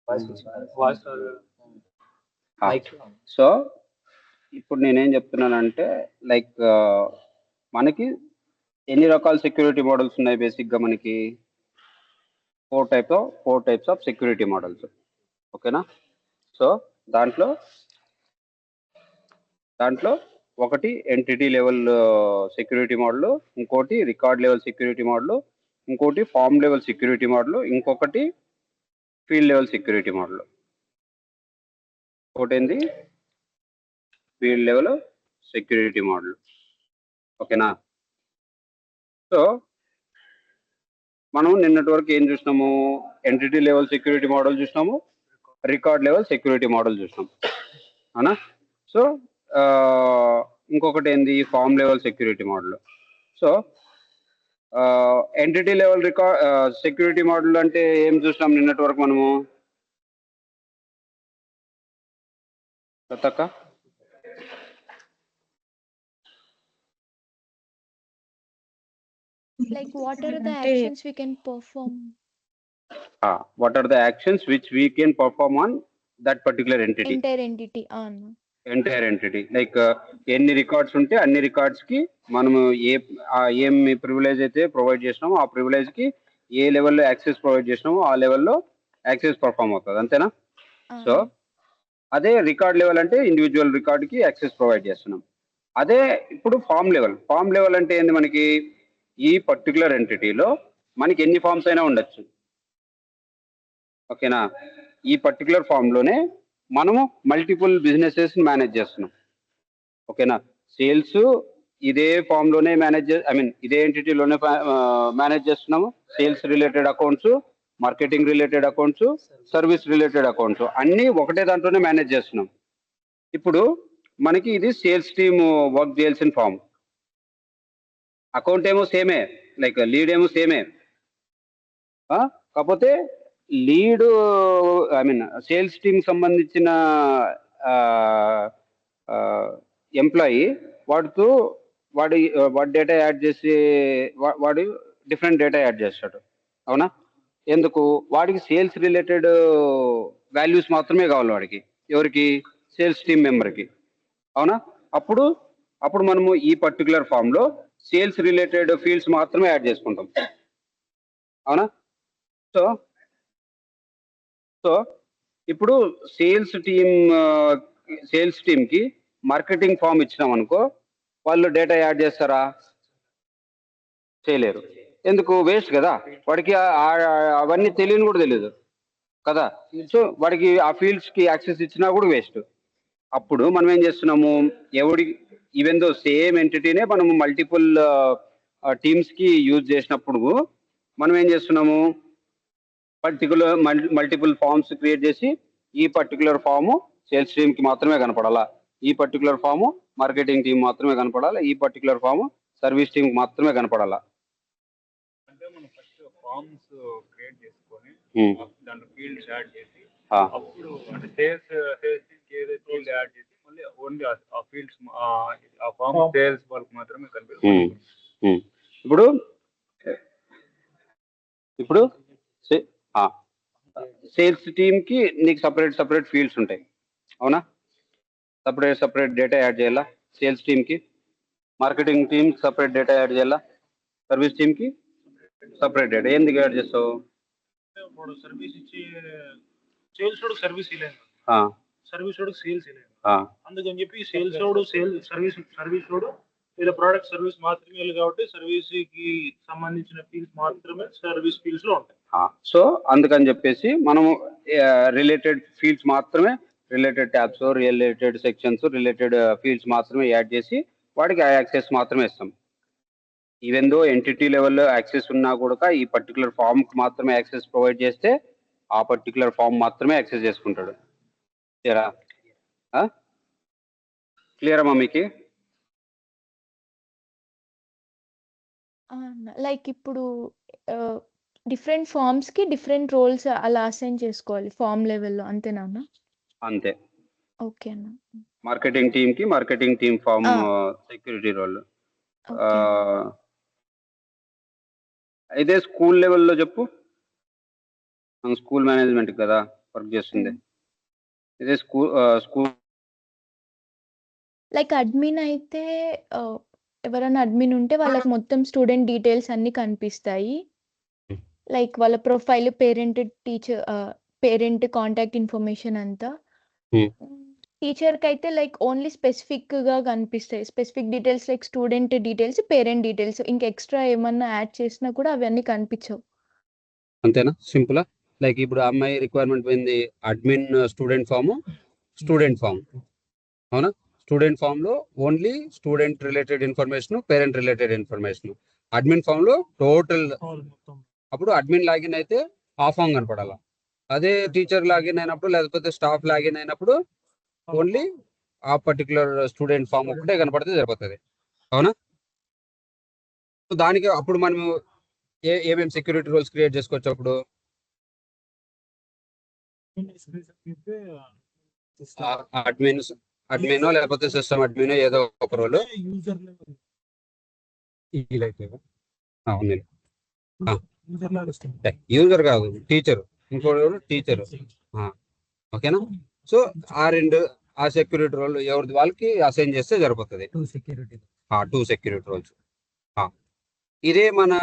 Voice so ఇప్పుడు నేనేం చెప్తున్నానంటే లైక్ మనకి ఎన్ని రకాల సెక్యూరిటీ మోడల్స్ ఉన్నాయి? బేసిక్గా మనకి four types of security models. ఓకేనా? సో దాంట్లో ఒకటి ఎంటిటీ లెవెల్ సెక్యూరిటీ మోడల్, ఇంకోటి రికార్డ్ లెవెల్ సెక్యూరిటీ మోడల్, ఇంకోటి ఫామ్ లెవెల్ సెక్యూరిటీ మోడల్, ఇంకొకటి ఫీల్డ్ లెవెల్ సెక్యూరిటీ మోడల్. ఒకటి ఏంది? Field level security model. ఓకేనా? సో మనం నిన్నటి వరకు ఏం చూసినాము? ఎంటిటీ లెవెల్ సెక్యూరిటీ మోడల్ చూసినాము, రికార్డ్ లెవెల్ సెక్యూరిటీ మోడల్ చూసినాం, అవునా? సో ఇంకొకటి ఏంది? Form level security model. So entity level security model అంటే ఏం చూసినాం నిన్నటి వరకు మనము? రతక్క, Like what are the actions we can perform? What are the actions which we can perform on that particular entity? Entire entity. Entire entity. Like ఎన్ని records ఉంటే అన్ని records కి మనము ఏం ప్రివిలేజ్ అయితే ప్రొవైడ్ చేసినామో ఆ ప్రివిలేజ్ కి ఏ లెవెల్లో యాక్సెస్ ప్రొవైడ్ చేసినామో ఆ లెవెల్లో యాక్సెస్ పర్ఫామ్ అవుతుంది, అంతేనా? సో అదే రికార్డ్ లెవెల్ అంటే ఇండివిజువల్ రికార్డ్ కి యాక్సెస్ ప్రొవైడ్ చేస్తున్నాం. అదే ఇప్పుడు ఫామ్ లెవెల్ అంటే ఏంది? మనకి ఈ పర్టికులర్ ఎంటిటీలో మనకి ఎన్ని ఫామ్స్ అయినా ఉండొచ్చు. ఓకేనా? ఈ పర్టికులర్ ఫామ్ లోనే మనము మల్టిపుల్ బిజినెసెస్ మేనేజ్ చేస్తున్నాం. ఓకేనా? సేల్స్ ఇదే ఫామ్ లోనే ఇదే ఎంటిటీలోనే మేనేజ్ చేస్తున్నాము. Sales related accounts, marketing related accounts, service related accounts అన్నీ ఒకటే దాంట్లోనే మేనేజ్ చేస్తున్నాం. ఇప్పుడు మనకి ఇది సేల్స్ టీమ్ వర్క్ చేయాల్సిన ఫామ్. అకౌంట్ ఏమో సేమే, లైక్ లీడ్ ఏమో సేమే, కాకపోతే లీడ్ సేల్స్ టీమ్ సంబంధించిన ఎంప్లాయీ వాడి డేటా యాడ్ చేసి వాడు డిఫరెంట్ డేటా యాడ్ చేస్తాడు, అవునా? ఎందుకు? వాడికి సేల్స్ రిలేటెడ్ వాల్యూస్ మాత్రమే కావాలి వాడికి. ఎవరికి? సేల్స్ టీమ్ మెంబర్కి, అవునా? అప్పుడు మనము ఈ పర్టికులర్ ఫామ్ లో సేల్స్ రిలేటెడ్ ఫీల్డ్స్ మాత్రమే యాడ్ చేసుకుంటాం, అవునా? సో ఇప్పుడు సేల్స్ టీమ్కి మార్కెటింగ్ ఫామ్ ఇచ్చినాం అనుకో, వాళ్ళు డేటా యాడ్ చేస్తారా? చేయలేరు. ఎందుకు? వేస్ట్ కదా. వాడికి అవన్నీ తెలియని కూడా తెలియదు కదా. సో వాడికి ఆ ఫీల్డ్స్కి యాక్సెస్ ఇచ్చినా కూడా వేస్ట్. అప్పుడు మనం ఏం చేస్తున్నాము? ఈవెన్ దో సేమ్ ఎంటిటీనే మనము మల్టిపుల్ టీమ్స్కి యూజ్ చేసినప్పుడు మనం ఏం చేస్తున్నాము? మల్టిపుల్ ఫామ్స్ క్రియేట్ చేసి ఈ పర్టికులర్ ఫాము సేల్స్ టీమ్కి మాత్రమే కనపడాలా, ఈ పర్టికులర్ ఫాము మార్కెటింగ్ టీం మాత్రమే కనపడాలా, ఈ పర్టికులర్ ఫాము సర్వీస్ టీంకి మాత్రమే కనపడాలా. అంటే మనం ఫస్ట్ ఫామ్స్ క్రియేట్ చేసుకొని దాంట్లో ఫీల్డ్స్ యాడ్ చేసి అప్పుడు అంటే సేల్స్ టీంకి ఏదైతే ఫీల్డ్ యాడ్ చేసి మళ్ళీ ఓన్లీ ఆ ఫీల్డ్స్ ఆ ఫామ్ సేల్స్ వాళ్ళకి మాత్రమే కనిపిస్తుంది. ఇప్పుడు సేల్స్ టీమ్కి నీకు సపరేట్ ఫీల్డ్స్ ఉంటాయి, అవునా? సపరేట్ డేటా యాడ్ చేయాలా సేల్స్ టీమ్కి, marketing team separate data add చేయాలా, సర్వీస్ టీమ్కి సపరేట్ డేటా. ఎందుకు యాడ్ చేస్తావు? సర్వీస్ ఇచ్చి సేల్స్ వాడు సర్వీస్ ఇవ్వలేదు, సర్వీస్ వాడు సేల్స్ ఇవ్వలేదు, అందుకని చెప్పి సేల్స్ వాడు సర్వీస్ వాడు లేదా ప్రోడక్ట్ సర్వీస్ మాత్రమే కాబట్టి సర్వీస్ కి సంబంధించిన ఫీల్డ్స్ మాత్రమే సర్వీస్ ఫీల్డ్స్ లో ఉంటాయి. సో అందుకని చెప్పేసి మనము రిలేటెడ్ ఫీల్డ్స్ మాత్రమే, related tabs, related sections, related fields మాత్రమే యాడ్ చేసి వాడికి ఆ యాక్సెస్ మాత్రమే ఇస్తాం. ఈవెన్ దో ఎంటిటీ లెవెల్లో యాక్సెస్ ఉన్నా కూడా ఈ పర్టికులర్ ఫామ్కి మాత్రమే యాక్సెస్ ప్రొవైడ్ చేస్తే ఆ పర్టికులర్ ఫామ్ మాత్రమే యాక్సెస్ చేసుకుంటాడు. క్లియర్ అమ్మా మీకు? లైక్ ఇప్పుడు డిఫరెంట్ ఫామ్స్ కి డిఫరెంట్ రోల్స్ అలా అసైన్ చేసుకోవాలి ఫామ్ లెవెల్లో, అంతేనా? అంతే. ఓకే అన్న. Marketing team form security role. అయితే స్కూల్ లెవెల్లో చెప్పు. స్కూల్ మేనేజ్మెంట్ కదా వర్క్ చేస్తుంది. ఇదే స్కూల్ లైక్ అడ్మిన్ అయితే ఎవరైనా అడ్మిన్ ఉంటే వాళ్ళకి మొత్తం స్టూడెంట్ డీటెయిల్స్ అన్నీ కనిపిస్తాయి. లైక్ వాళ్ళ ప్రొఫైల్, పేరెంట్ కాంటాక్ట్ ఇన్ఫర్మేషన్ అంతా. టీచర్‌కి అయితే లైక్ ఓన్లీ స్పెసిఫిక్‌గా కనిపిస్తాయి. Specific details like student details, parent details. ఇంకా ఎక్స్‌ట్రా ఏమన్నా యాడ్ చేసినా కూడా అవన్నీ కనిపించవు. అంతేనా? సింపులా? లైక్ ఇప్పుడు ఆ అమ్మాయి రిక్వైర్మెంట్ పోయింది అడ్మిన్ స్టూడెంట్ ఫామ్. అవునా? స్టూడెంట్ ఫామ్ లో only student related information, parent related information. Admin form లో టోటల్. అప్పుడు అడ్మిన్ లాగిన్ అయితే ఆ ఫామ్ కనపడాల. అదే టీచర్ లాగిన్ అయినప్పుడు లేకపోతే స్టాఫ్ లాగిన్ అయినప్పుడు ఓన్లీ ఆ పర్టికులర్ స్టూడెంట్ ఫామ్ ఒకటే కనపడితే సరిపోతుంది. అవునా? సో దానికి అప్పుడు మనం ఏమేమి సెక్యూరిటీ రోల్స్ క్రియేట్ చేసుకోవచ్చు అప్పుడు? అడ్మిన్ లేకపోతే సిస్టమ్ అడ్మిన్ ఏదో ఒక రోల్. యూజర్ కాదు, టీచర్. ఇంకోటి టీచర్. ఓకేనా? సో ఆ సెక్యూరిటీ రోల్ ఎవరిది వాళ్ళకి అసైన్ చేస్తే సరిపోతుంది. 2 సెక్యూరిటీ రోల్స్. ఇదే మన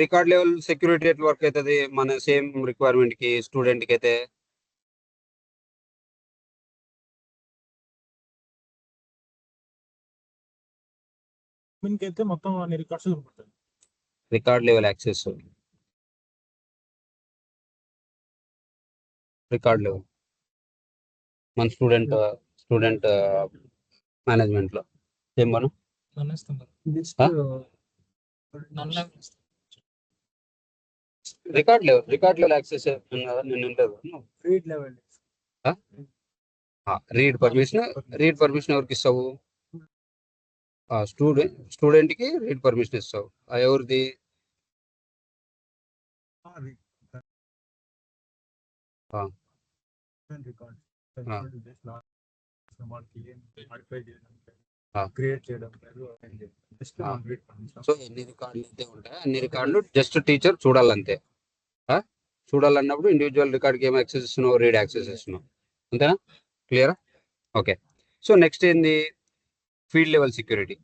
రికార్డ్ లెవెల్ సెక్యూరిటీ ఎట్లా వర్క్ అవుతుంది మన సేమ్ రిక్వైర్మెంట్ కి స్టూడెంట్ కి అయితే? అయితే మొత్తం అన్ని రికార్డ్స్ కనపడతాయి. Record level access, record level మన స్టూడెంట్ మేనేజ్మెంట్ లో ఏం మనం record level access read permission ఎవరికి ఇస్తావు? స్టూడెంట్ కి రీడ్ పర్మిషన్ ఇస్తావు. ఎవరిది? సో ఎన్ని రికార్డులు అయితే ఉంటాయి అన్ని రికార్డులు జస్ట్ టీచర్ చూడాలంతే. చూడాలన్నప్పుడు ఇండివిజువల్ రికార్డ్కి ఏం యాక్సెస్ ఇస్తున్నావు? రీడ్ యాక్సెస్ ఇస్తున్నావు. అంతేనా? క్లియరా? ఓకే. సో నెక్స్ట్ ఏంది? Field level security.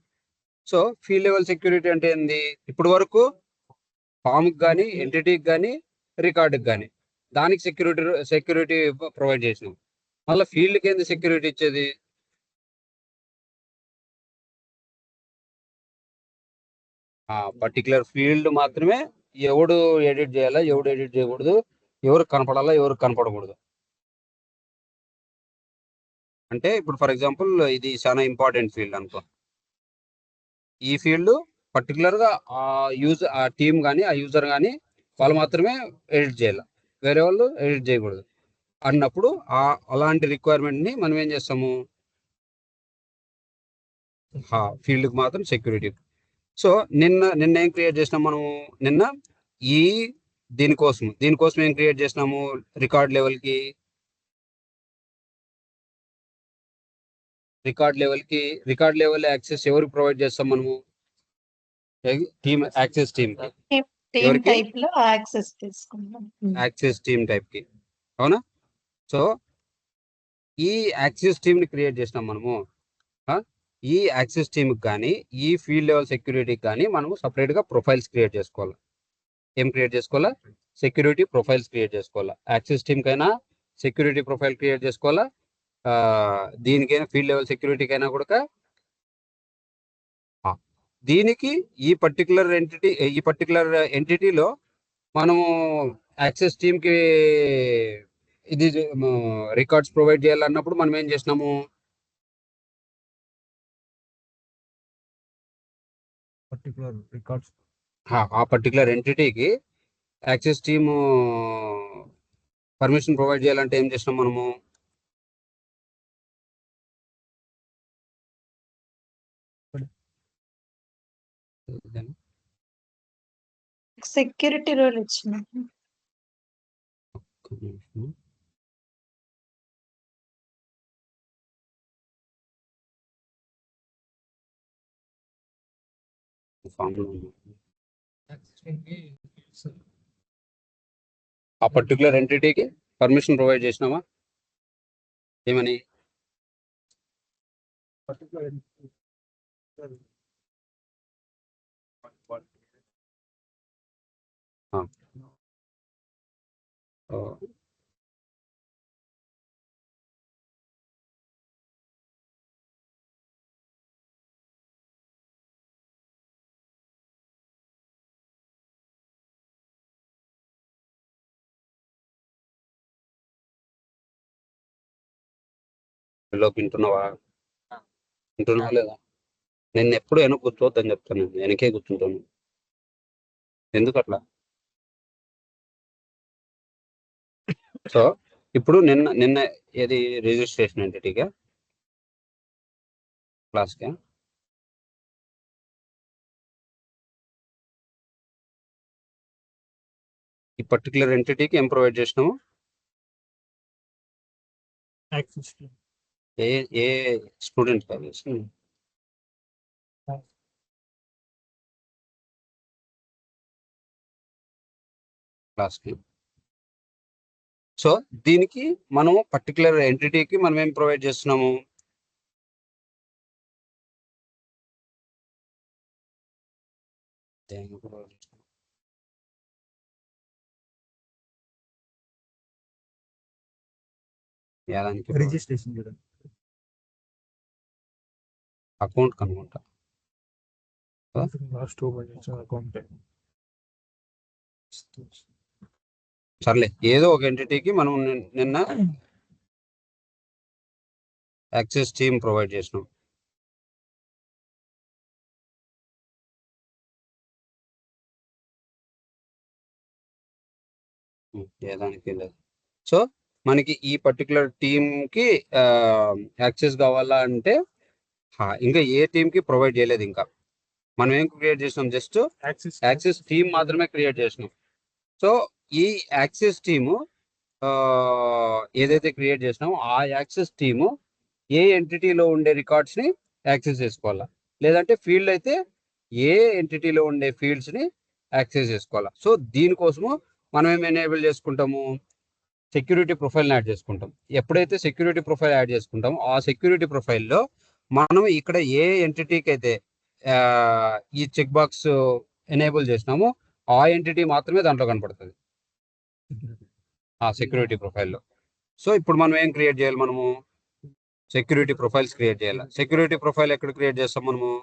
So field level security అంటే ఏంది? ఇప్పుడు వరకు ఫామ్కి కానీ, ఎంటిటీకి కానీ, రికార్డుకి కానీ దానికి సెక్యూరిటీ ప్రొవైడ్ చేసినాం. మళ్ళీ ఫీల్డ్కి ఏంది సెక్యూరిటీ ఇచ్చేది? పర్టికులర్ ఫీల్డ్ మాత్రమే ఎవడు ఎడిట్ చేయాలా, ఎవడు ఎడిట్ చేయకూడదు, ఎవరు కనపడాలా, ఎవరు కనపడకూడదు. అంటే ఇప్పుడు ఫర్ ఎగ్జాంపుల్ ఇది చాలా ఇంపార్టెంట్ ఫీల్డ్ అనుకో. ఈ ఫీల్డ్ పర్టికులర్ గా ఆ టీమ్ కానీ ఆ యూజర్ కానీ వాళ్ళు మాత్రమే ఎడిట్ చేయాలి, వేరే వాళ్ళు ఎడిట్ చేయకూడదు అన్నప్పుడు అలాంటి రిక్వైర్మెంట్ ని మనం ఏం చేస్తాము? ఫీల్డ్ కి మాత్రం సెక్యూరిటీ. సో నిన్న ఏం క్రియేట్ చేసినాం మనము? నిన్న దీనికోసం ఏం క్రియేట్ చేసినాము? రికార్డ్ లెవెల్ యాక్సెస్ ఎవరికి ప్రొవైడ్ చేస్తాం మనము? యాక్సెస్ టీమ్ టైప్ కి. అవునా? సో ఈ యాక్సెస్ టీమ్ ని క్రియేట్ చేసినాం మనము. ఈ యాక్సెస్ టీమ్ కి కానీ ఈ ఫీల్డ్ లెవెల్ సెక్యూరిటీకి కానీ మనము సపరేట్ గా ప్రొఫైల్స్ క్రియేట్ చేసుకోవాలి. ఏం క్రియేట్ చేసుకోవాలా? సెక్యూరిటీ ప్రొఫైల్స్ క్రియేట్ చేసుకోవాలా. యాక్సెస్ టీమ్ కైనా సెక్యూరిటీ ప్రొఫైల్ క్రియేట్ చేసుకోవాలా, దీనికైనా ఫీల్డ్ లెవెల్ సెక్యూరిటీకైనా కూడా. దీనికి ఈ పర్టికులర్ ఎంటిటీలో మనము యాక్సెస్ టీమ్ కి ఇది రికార్డ్స్ ప్రొవైడ్ చేయాలన్నప్పుడు మనం ఏం చేసినాము? ఆ పర్టికులర్ ఎంటిటీకి యాక్సెస్ టీమ్ పర్మిషన్ ప్రొవైడ్ చేయాలంటే ఏం చేసినాం మనము? సెక్యూరిటీ రోల్ ఇచ్చిన ఆ పర్టికులర్ ఎంటిటీకి పర్మిషన్ ప్రొవైడ్ చేసినావా? ఏమని? లోపు వింటున్నావా? వింటున్నావా లేదా? నేను ఎప్పుడు వెనక కూర్చోవద్దని చెప్తాను, వెనకే కూర్చుంటాను. ఎందుకు అట్లా? సో ఇప్పుడు నిన్న నిన్న ఏది రిజిస్ట్రేషన్ ఎంటిటీగా క్లాస్గా ఈ పర్టికులర్ ఎంటిటీకి ఏం ప్రొవైడ్ చేసినాము? ఏ ఏ స్టూడెంట్ కాదు క్లాస్కి. సో దీనికి మనం పర్టికులర్ ఎంటిటీకి మనం ఏం ప్రొవైడ్ చేస్తున్నాము? Registration account కనుకుంటా. అకౌంట్ సర్లే, ఏదో ఒక ఎంటిటీకి మనం నిన్న యాక్సెస్ టీమ్ ప్రొవైడ్ చేసినాం. ఏదానికి లేదు. సో మనకి ఈ పర్టికులర్ టీమ్కి యాక్సెస్ కావాలా అంటే ఇంకా ఏ టీంకి ప్రొవైడ్ చేయలేదు. ఇంకా మనం ఏం క్రియేట్ చేసినాం? జస్ట్ యాక్సెస్ టీమ్ మాత్రమే క్రియేట్ చేసినాం. సో ఈ యాక్సెస్ టీము ఏదైతే క్రియేట్ చేసినామో ఆ యాక్సెస్ టీము ఏ ఎంటిటీలో ఉండే రికార్డ్స్ని యాక్సెస్ చేసుకోవాలా, లేదంటే ఫీల్డ్ అయితే ఏ ఎంటిటీలో ఉండే ఫీల్డ్స్ని యాక్సెస్ చేసుకోవాలా. సో దీనికోసము మనం ఏం ఎనేబుల్ చేసుకుంటాము? సెక్యూరిటీ ప్రొఫైల్ని యాడ్ చేసుకుంటాం. ఎప్పుడైతే సెక్యూరిటీ ప్రొఫైల్ యాడ్ చేసుకుంటామో ఆ సెక్యూరిటీ ప్రొఫైల్లో మనం ఇక్కడ ఏ ఎంటిటీకి అయితే ఈ చెక్ బాక్స్ ఎనేబుల్ చేసినామో ఆ ఎంటిటీ మాత్రమే దాంట్లో కనపడుతుంది, ఆ సెక్యూరిటీ ప్రొఫైల్లో. సో ఇప్పుడు మనం ఏం క్రియేట్ చేయాలి? మనము సెక్యూరిటీ ప్రొఫైల్స్ క్రియేట్ చేయాలి. సెక్యూరిటీ ప్రొఫైల్ ఎక్కడ క్రియేట్ చేస్తాం మనము?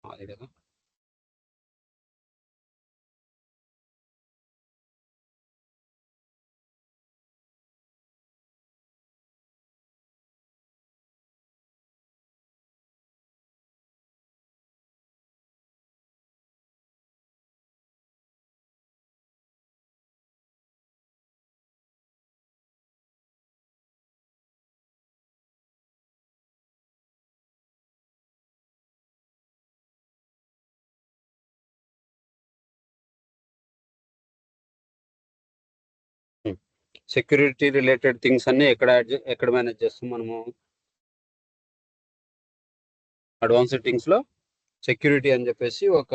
అదే కదా. సెక్యూరిటీ రిలేటెడ్ థింగ్స్ అన్ని ఎక్కడ మేనేజ్ చేస్తాం మనము? అడ్వాన్స్ సెట్టింగ్స్ లో సెక్యూరిటీ అని చెప్పేసి ఒక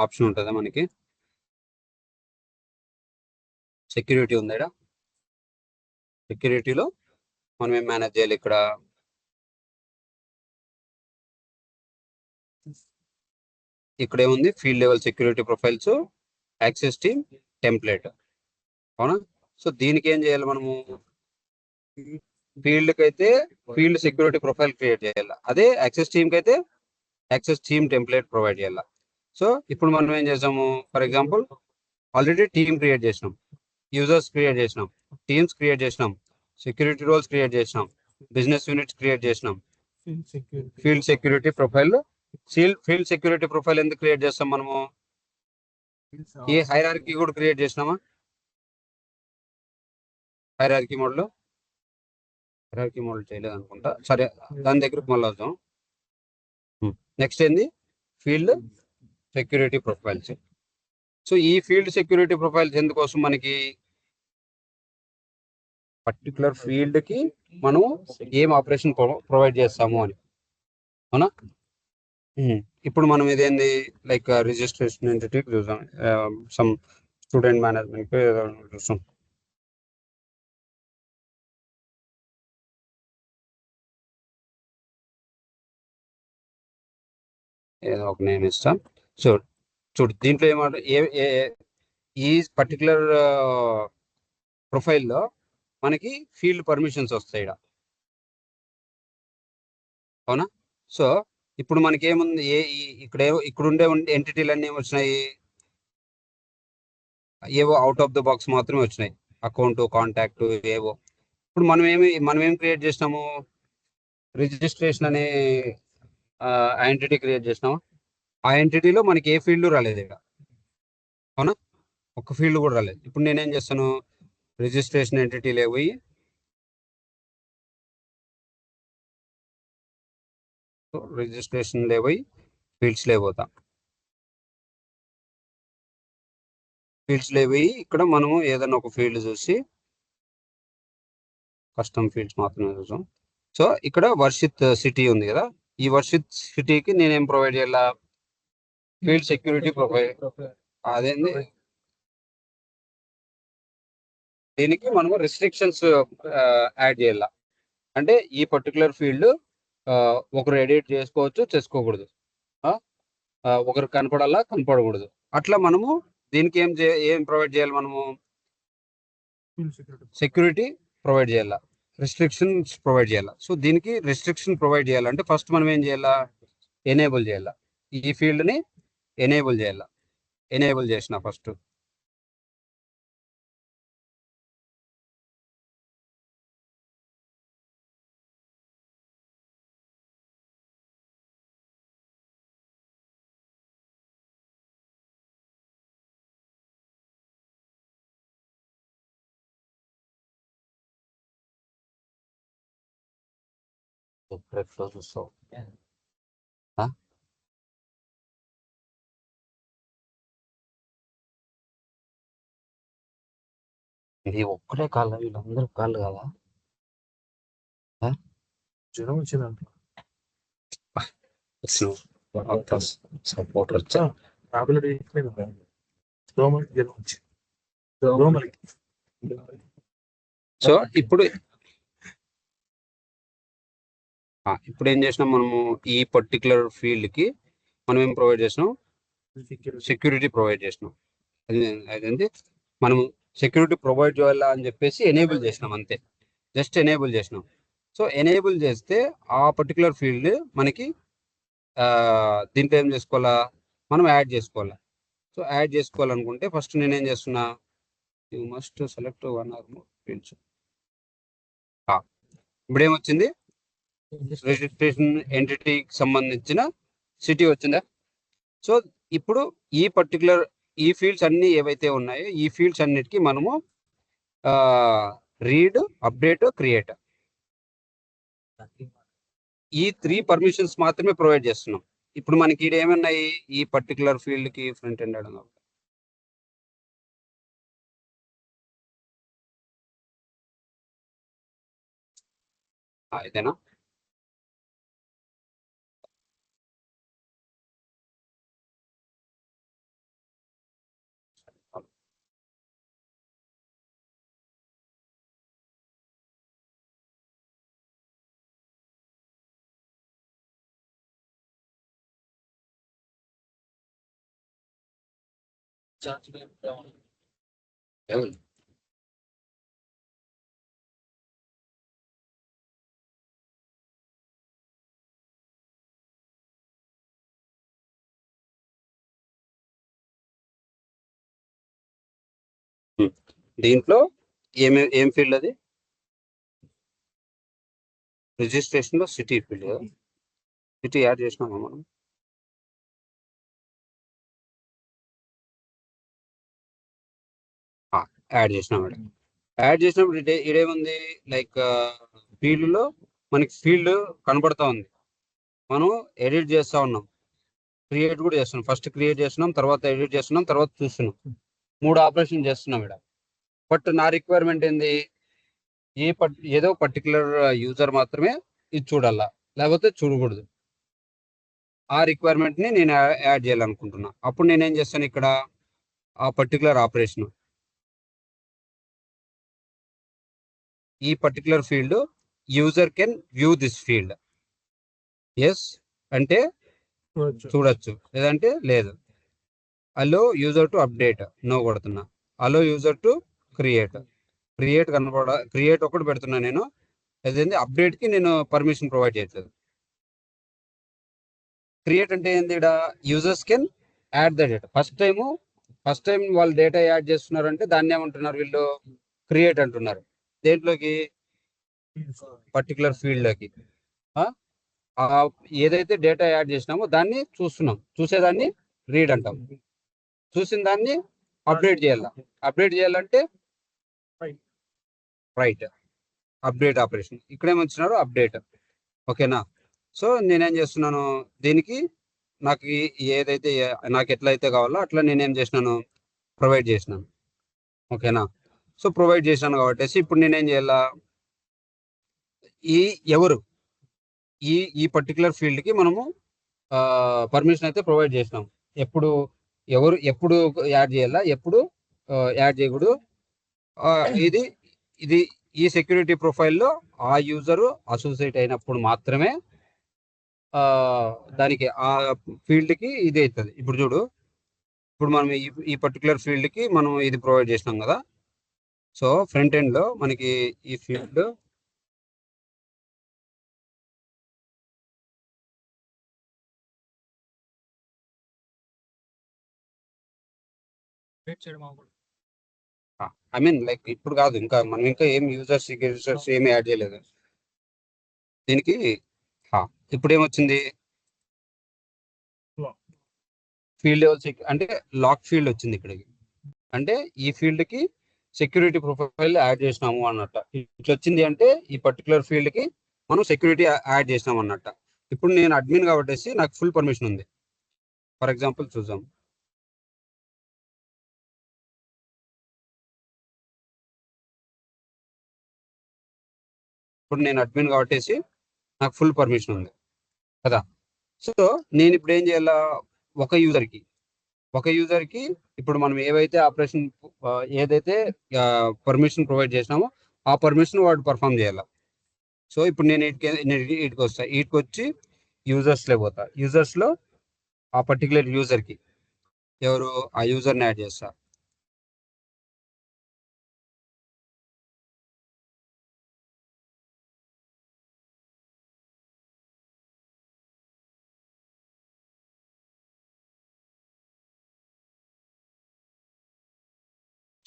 ఆప్షన్ ఉంటుందా మనకి? సెక్యూరిటీ ఉందా? సెక్యూరిటీలో మనం ఏం మేనేజ్ చేయాలి? ఇక్కడ ఏముంది? Field level security profiles, access team, template. అవునా? సో దీనికి ఏం చేయాలి మనము? ఫీల్డ్కి అయితే ఫీల్డ్ సెక్యూరిటీ ప్రొఫైల్ క్రియేట్ చేయాలి, అదే యాక్సెస్ టీమ్కి అయితే యాక్సెస్ టీమ్ టెంప్లెట్ ప్రొవైడ్ చేయాలి. సో ఇప్పుడు మనం ఏం చేసాము? For example already team create చేసినాం, యూజర్స్ క్రియేట్ చేసినాం, టీమ్స్ క్రియేట్ చేసినాం, సెక్యూరిటీ రోల్స్ క్రియేట్ చేసినాం, బిజినెస్ యూనిట్స్ క్రియేట్ చేసినాం, security field security profile. Field security profile ఎందుకు క్రియేట్ చేస్తాం మనము? ఈ హైరార్కీ కూడా క్రియేట్ చేసినామా? హైరార్కీ మోడల్ చేయలేదు అనుకుంటా. సరే, దాని దగ్గరకు మళ్ళీ వద్దాం. నెక్స్ట్ ఏంది? Field security profiles. సో ఈ ఫీల్డ్ సెక్యూరిటీ ప్రొఫైల్స్ ఎందుకోసం మనకి? పర్టికులర్ ఫీల్డ్ కి మనం ఏం ఆపరేషన్ ప్రొవైడ్ చేస్తాము అని, అవునా? ఇప్పుడు మనం ఇదేంది, లైక్ రిజిస్ట్రేషన్ ఎంటిటీకి చూసాం, సమ్ స్టూడెంట్ మేనేజ్మెంట్ చూసాం. ఏదో ఒక నేమ్ ఇస్తాం. సో చూడు, దీంట్లో ఏమంట, ఈ పర్టికులర్ ప్రొఫైల్లో మనకి ఫీల్డ్ పర్మిషన్స్ వస్తాయి ఇక్కడ, అవునా? సో ఇప్పుడు మనకి ఏముంది, ఇక్కడ ఉండే ఎంటిటీలు అన్నీ వచ్చినాయి, ఏవో అవుట్ ఆఫ్ ద బాక్స్ మాత్రమే వచ్చినాయి, అకౌంట్, కాంటాక్ట్, ఏవో. ఇప్పుడు మనం ఏం క్రియేట్ చేసినాము? రిజిస్ట్రేషన్ అనే ఎంటిటీ క్రియేట్ చేసినాము. ఆ ఎంటిటీలో మనకి ఏ ఫీల్డ్ రాలేదు ఇక్కడ, అవునా? ఒక్క ఫీల్డ్ కూడా రాలేదు. ఇప్పుడు నేనేం చేస్తాను, రిజిస్ట్రేషన్ ఎంటిటీలే పోయి ఫీల్డ్స్ లేకపోతా, ఇక్కడ మనము ఏదైనా ఒక ఫీల్డ్ చూసి, కస్టమ్ ఫీల్డ్స్ మాత్రమే చూసాం. సో ఇక్కడ వర్షిత్ సిటీ ఉంది కదా, ఈ వర్షిత్ సిటీకి నేనేం ప్రొవైడ్ చేయాలా? Field security profile. అదేంది, దీనికి మనము రిస్ట్రిక్షన్స్ యాడ్ చేయాల. అంటే ఈ పర్టికులర్ ఫీల్డ్ ఒకరు ఎడిట్ చేసుకోకూడదు, ఒకరు కనపడకూడదు. అట్లా మనము దీనికి ఏం ప్రొవైడ్ చేయాలి? మనము సెక్యూరిటీ ప్రొవైడ్ చేయాలా, రిస్ట్రిక్షన్స్ ప్రొవైడ్ చేయాలా. సో దీనికి రిస్ట్రిక్షన్ ప్రొవైడ్ చేయాలంటే ఫస్ట్ మనం ఏం చేయాలా? ఎనేబుల్ చేయాలా, ఈ ఫీల్డ్ ని ఎనేబుల్ చేయాలా. ఎనేబుల్ చేసిన ఫస్ట్, చూస్తావు ఇది ఒక్కటే కాళ్ళు, వీళ్ళందరూ కాళ్ళు కదా? జ్వరం వచ్చిందంట. సపోర్ట్ వచ్చా టాబ్లెట్ దోమలకి జ్వరం వచ్చింది. దోమలకి. సో ఇప్పుడు ఏం చేసినాం మనము? ఈ పర్టికులర్ ఫీల్డ్ కి మనం ఏం ప్రొవైడ్ చేసినాం? సెక్యూరిటీ ప్రొవైడ్ చేసినాం. అదేంటి, మనం సెక్యూరిటీ ప్రొవైడ్ చేయాలా అని చెప్పేసి ఎనేబుల్ చేసినాం, అంతే. జస్ట్ ఎనేబుల్ చేసినాం. సో ఎనేబుల్ చేస్తే ఆ పర్టికులర్ ఫీల్డ్ మనకి దీంట్లో ఏం చేసుకోవాలా? మనం యాడ్ చేసుకోవాలా. సో యాడ్ చేసుకోవాలనుకుంటే ఫస్ట్ నేనేం చేస్తున్నా, you must select 1 or more fields. ఇప్పుడు ఏమొచ్చింది? రిజిస్ట్రేషన్ ఎంటిటీకి సంబంధించిన సిటీ వచ్చిందా? సో ఇప్పుడు ఈ పర్టికులర్ ఈ ఫీల్డ్స్ అన్ని ఏవైతే ఉన్నాయో ఈ ఫీల్డ్స్ అన్నిటికీ మనము రీడ్, అప్డేట్, క్రియేట్, ఈ 3 పర్మిషన్స్ మాత్రమే ప్రొవైడ్ చేస్తున్నాం. ఇప్పుడు మనకి ఇక్కడ ఏమన్నాయి? ఈ పర్టికులర్ ఫీల్డ్ కి ఫ్రంట్ ఎండ్ అడగ, ఇదేనా? దీంట్లో ఏం ఫీల్డ్ అది? రిజిస్ట్రేషన్ లో సిటీ ఫీల్డ్, సిటీ యాడ్ చేసినామా మనం? యాడ్ చేసినాం మేడం. యాడ్ చేసినప్పుడు ఇదేముంది, లైక్ ఫీల్డ్ లో మనకి ఫీల్డ్ కనబడతా ఉంది. మనం ఎడిట్ చేస్తా ఉన్నాం, క్రియేట్ కూడా చేస్తున్నాం. ఫస్ట్ క్రియేట్ చేస్తున్నాం, తర్వాత ఎడిట్ చేస్తున్నాం, తర్వాత చూస్తున్నాం. 3 ఆపరేషన్ చేస్తున్నాం ఇక్కడ. బట్ నా రిక్వైర్మెంట్ ఏంది, ఏదో పర్టికులర్ యూజర్ మాత్రమే ఇది చూడాలా, లేకపోతే చూడకూడదు. ఆ రిక్వైర్మెంట్ ని నేను యాడ్ చేయాలనుకుంటున్నా. అప్పుడు నేనేం చేస్తాను, ఇక్కడ ఆ పర్టికులర్ ఆపరేషన్, ఈ particular field user can view this field, yes అంటే చూడొచ్చు, లేదంటే లేదు. Allow user to update, no కొడుతున్నా. Allow user to create, create ఒకటి పెడుతున్నా నేను. అదేంటి, అప్డేట్ కి నేను పర్మిషన్ ప్రొవైడ్ చేయట్లేదు. క్రియేట్ అంటే ఏంది, ఇక్కడ users can add the data. First time వాళ్ళు డేటా యాడ్ చేస్తున్నారు అంటే దాన్ని ఏమంటున్నారు వీళ్ళు, క్రియేట్ అంటున్నారు. దేంట్లోకి, పర్టికులర్ ఫీల్డ్ లోకి. ఏదైతే డేటా యాడ్ చేసినామో దాన్ని చూస్తున్నాం, చూసేదాన్ని రీడ్ అంటాం. చూసిన దాన్ని అప్డేట్ చేయాలంటే రైట్, అప్డేట్ ఆపరేషన్. ఇక్కడేమొచ్చినారు, అప్డేట్. ఓకేనా? సో నేనేం చేస్తున్నాను, దీనికి నాకు ఏదైతే నాకు ఎట్లయితే కావాలో అట్లా నేనేం చేసినాను, ప్రొవైడ్ చేసినాను. ఓకేనా? సో ప్రొవైడ్ చేసినాను కాబట్టి ఇప్పుడు నేనేం చేయాలా, ఎవరు ఈ పర్టికులర్ ఫీల్డ్ కి మనము పర్మిషన్ అయితే ప్రొవైడ్ చేసినాం. ఎప్పుడు యాడ్ చేయాలా, ఎప్పుడు యాడ్ చేయకూడదు. ఇది ఇది ఈ సెక్యూరిటీ ప్రొఫైల్లో ఆ యూజర్ అసోసియేట్ అయినప్పుడు మాత్రమే దానికి ఆ ఫీల్డ్ కి ఇది అవుతుంది. ఇప్పుడు చూడు, ఇప్పుడు మనం ఈ పర్టికులర్ ఫీల్డ్ కి మనం ఇది ప్రొవైడ్ చేసినాం కదా. సో ఫ్రంట్ ఎండ్ లో మనకి ఈ ఫీల్డ్ ఐ మీన్ లైక్ ఇప్పుడు కాదు, ఇంకా మనం ఇంకా ఏం యూజర్స్ ఏమి యాడ్ చేయలేదు దీనికి. ఇప్పుడు ఏమొచ్చింది, ఫీల్డ్ లెవెల్ అంటే లాక్ ఫీల్డ్ వచ్చింది ఇక్కడికి. అంటే ఈ ఫీల్డ్ కి సెక్యూరిటీ ప్రొఫైల్ యాడ్ చేసినాము అన్నట్ట. ఇట్లా వచ్చింది అంటే ఈ పర్టికులర్ ఫీల్డ్ కి మనం సెక్యూరిటీ యాడ్ చేసినాం అన్నట్ట. ఇప్పుడు నేను అడ్మిన్ కాబట్టి నాకు ఫుల్ పర్మిషన్ ఉంది. ఫర్ ఎగ్జాంపుల్ చూద్దాం. ఇప్పుడు నేను అడ్మిన్ కాబట్టి నాకు ఫుల్ పర్మిషన్ ఉంది కదా. సో నేను ఇప్పుడు ఏం చేయాలా, ఒక యూజర్ కి ఇప్పుడు మనం ఏదైతే పర్మిషన్ ప్రొవైడ్ చేసినామో ఆ పర్మిషన్ వాడు పర్ఫామ్ చేయాలి. సో ఇప్పుడు నేను వీటికి వస్తా, వీటికి వచ్చి యూజర్స్లో పోతా. యూజర్స్లో ఆ పర్టికులర్ యూజర్కి ఎవరు, ఆ యూజర్ని యాడ్ చేస్తా.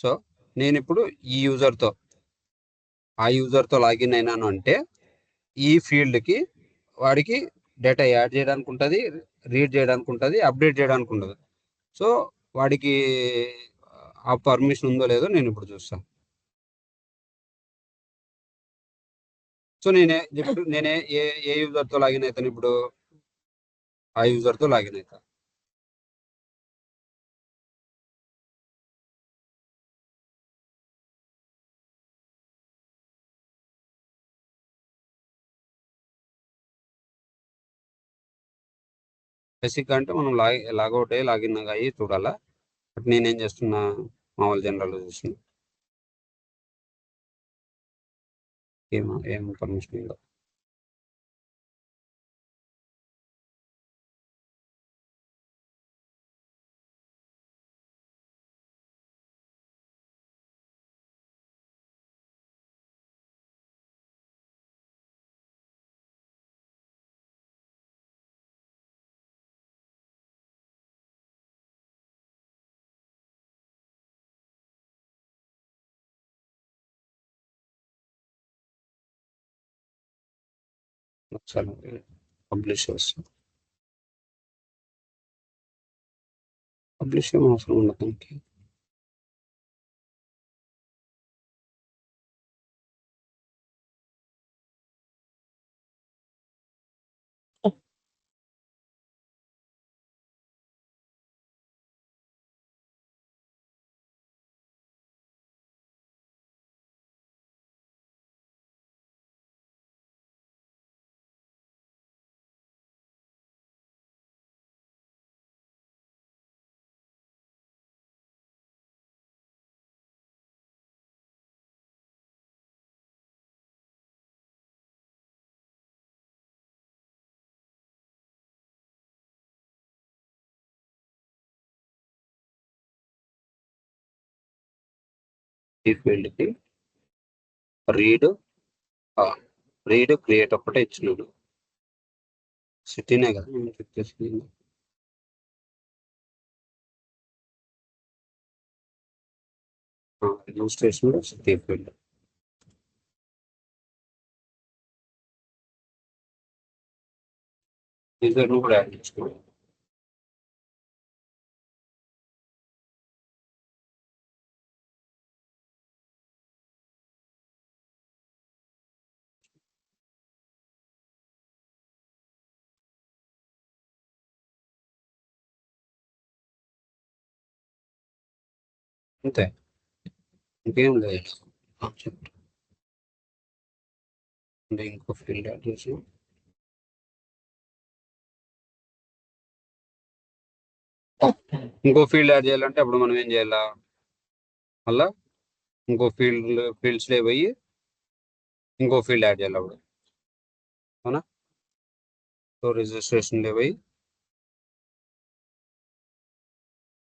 సో నేను ఇప్పుడు ఆ యూజర్తో లాగిన్ అయినాను అంటే ఈ ఫీల్డ్కి వాడికి డేటా యాడ్ చేయడానికి ఉంటుంది, రీడ్ చేయడానికి ఉంటుంది, అప్డేట్ చేయడానికి ఉండదు. సో వాడికి ఆ పర్మిషన్ ఉందో లేదో నేను ఇప్పుడు చూస్తాను. సో నేనే ఏ యూజర్తో లాగిన్ అవుతాను, ఇప్పుడు ఆ యూజర్తో లాగిన్ అవుతాను. బేసిక్గా అంటే మనం లాగౌట్ అయ్యి లాగిన్ అయ్యి చూడాలా. బట్ నేనేం చేస్తున్నా, మామూలు జనరల్ చూస్తున్నా ఏం పర్మిషన్ ఉందో. ఒకసారి పబ్లిష్ చేస్తాం. పబ్లిష్ ఏం అవసరం ఉండదు దానికి. ఈ ఫీల్డ్కి రీడ్ క్రియేట్ ఒక్కటే ఇచ్చినాడు. సిటీనే కదా నేను చెక్ చేసుకుంది. Registration city field. యూజర్ను కూడా యాడ్ చేసుకోవాలి. అంతే, ఇంకేం లేదు. చెప్తా ఇంకో ఫీల్డ్ యాడ్ చేసి ఇంకో ఫీల్డ్ యాడ్ చేయాలంటే అప్పుడు మనం ఏం చేయాలా, మళ్ళా ఇంకో ఫీల్డ్స్లో పోయి ఇంకో ఫీల్డ్ యాడ్ చేయాలి అప్పుడు, అవునా? సో రిజిస్ట్రేషన్లో పోయి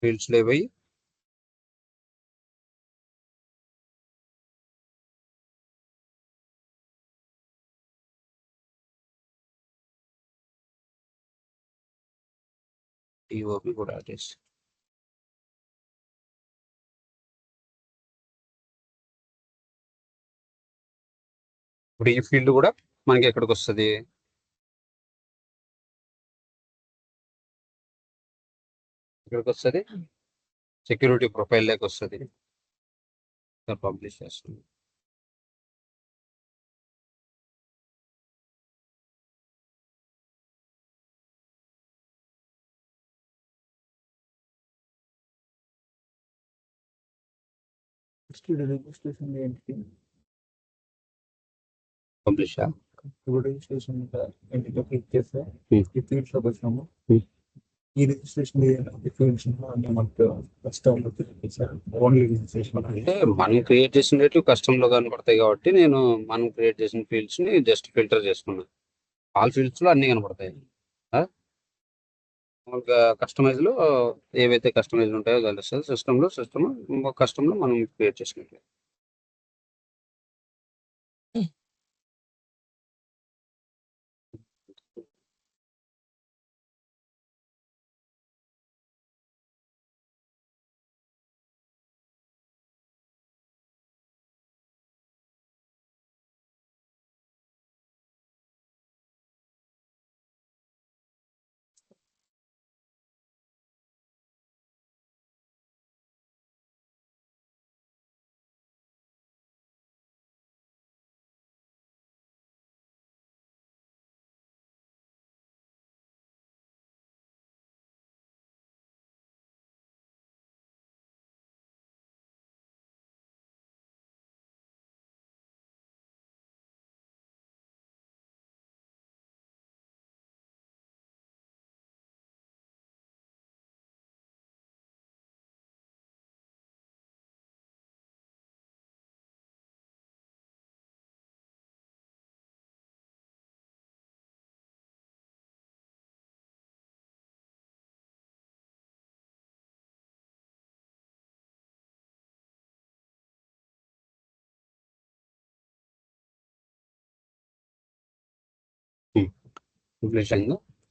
ఫీల్డ్స్లో పోయి టీఓపి కూడా యాడ్ చేసి ఇప్పుడు ఈ ఫీల్డ్ కూడా మనకి ఎక్కడికి వస్తుంది, ఇక్కడికి వస్తుంది, సెక్యూరిటీ ప్రొఫైల్ లేక వస్తుంది. పబ్లిష్ చేస్తుంది. రిజిస్ట్రేషన్ ఏంటి? పబ్లిష్ ఇప్పుడు రిజిస్ట్రేషన్ ఎంటిటీ క్లిక్ చేస్తే ఈ ఫీల్డ్స్ లోకి వచ్చినాము. ఈ రిజిస్ట్రేషన్ ఫీల్డ్స్ మనకు కస్టమర్ ఓన్లీ రిజిస్ట్రేషన్ అంటే మనం క్రియేట్ చేసిన రేట్లు కస్టమర్లో కనపడతాయి కాబట్టి నేను మనం క్రియేట్ చేసిన ఫీల్డ్స్ ని జస్ట్ ఫిల్టర్ చేసుకున్నాను. ఆల్ ఫీల్డ్స్ లో అన్ని కనపడతాయి. కస్టమైజ్ లో ఏవైతే కస్టమైజ్ ఉంటాయో తెలుస్తుంది. సిస్టమ్ లో మనం క్రియేట్ చేసినట్టు.